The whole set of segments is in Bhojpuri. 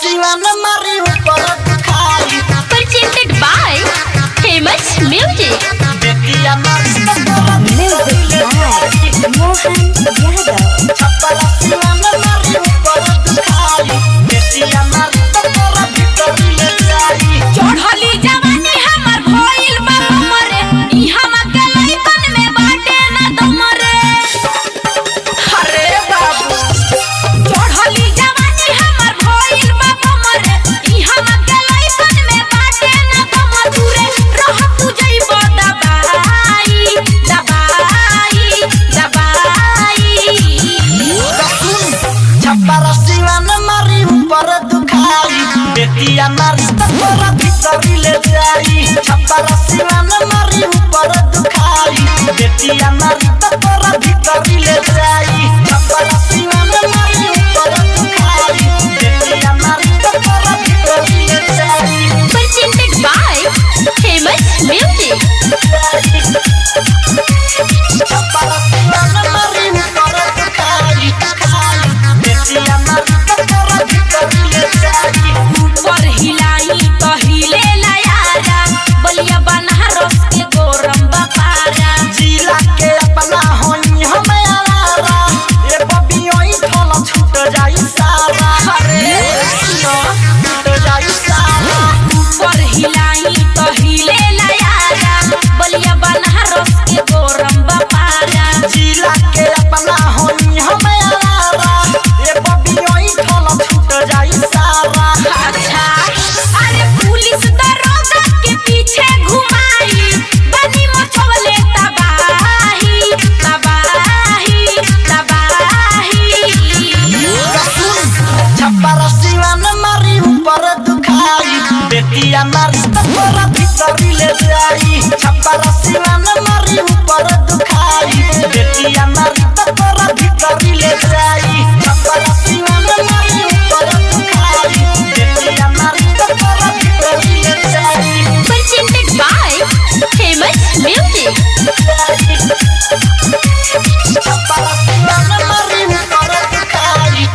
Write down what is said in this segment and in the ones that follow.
सिवान मारी ऊपर दिखाई। Presented by Famous Music. बेटिया मारी Music by Mohan Yadav. छप्परा सिवान मारी ऊपर दिखाई। बेटिया मारी तोरा भीतर ले जाई। चढ़ली जवानी हमर भइल बा हमरे ई हम अकेले तन में बाटे ना दमरे। अरे बाबू चढ़ली जवानी हमर भइल बा हमरे ई हम अकेले तन में बाटे ना दमरे। रह तू जइबो दबाई दबाई दबाई। छप्परा सिवान मारी ऊपर दिखाई। बेटिया मारी तोरा भीतर ले जाई। छप्परा सिवान मारी ऊपर दिखाई। बेटिया मारी तोरा भीतर ले जाई। छप्परा सिवान मारी ऊपर दिखाई। बेटिया मारी तोरा भीतर ले जाई। Presented by Famous Music. छप्परा सिवान मारी ऊपर दिखाई। बेटिया मारी तोरा भीतर ले जाई। ऊपर हिलाई तो हिले यारा बलिया बनारस के गोरम बपारा। जिला के अपना होई हम आवारा। ए बबी ओई ठोला छूट जाई सारा। अरे छूट जाई सारा। ऊपर हिलाई तो हिले यारा बलिया बनारस के गोरम बपारा। जिला के अपना होई हम आवारा। ए बबी ओई ठोला छूट जाई सारा। अच्छा अरे पुलिस दरोगा के पीछे घुमाई बनी मचवले तबाही तबाही तबाही। छप्परा सिवान मारी ऊपर दुखाई। बेटिया मारी तोरा भीतर ले जाई। छप्परा सिवान मारी ऊपर दुखाई। बेटिया मारी तोरा भीतर ले जाई। छप्परा सिवान मारी ऊपर दुखाई। बेटिया मारी तोरा भीतर ले जाई। Presented by Famous Music. छप्परा सिवान मारी ऊपर दुखाई।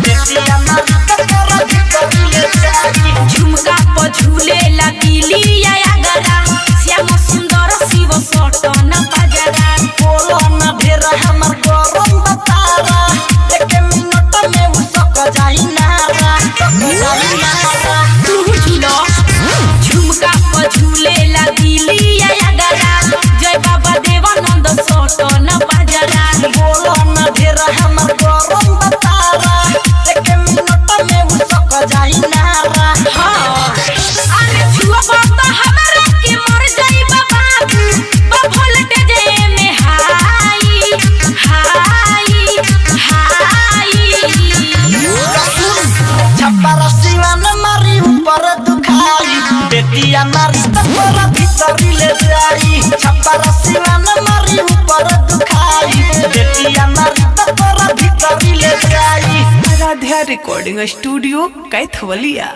बेटिया मारी तोरा भीतर ले जाई। झुमका पर झूले लगिली अगरा श्याम सुंदर शिव सटन बजरा। बोलो न ढेर हमर गरम बतारा। एक मिनट में उसक जाई नारा। तू झूलो झुमका पर झूले लगिली अगरा जय बाबा देवानंद सटन बजरा। बोलो न ढेर हमर गरम बतारा। एक मिनट में उसक जाई नारा। हाँ अरे छुआ बात हमरा के मर जाई बाबू बा वोल्टेज में हाई हाई हाई। छप्परा सिवान मारी ऊपर दुखाई। बेटिया मारी तोरा भीतर ले जाई। छप्परा सिवान मारी ऊपर दुखाई। बेटिया मारी तोरा भीतर ले जाई। Aradhya recording studio Kaithwalia.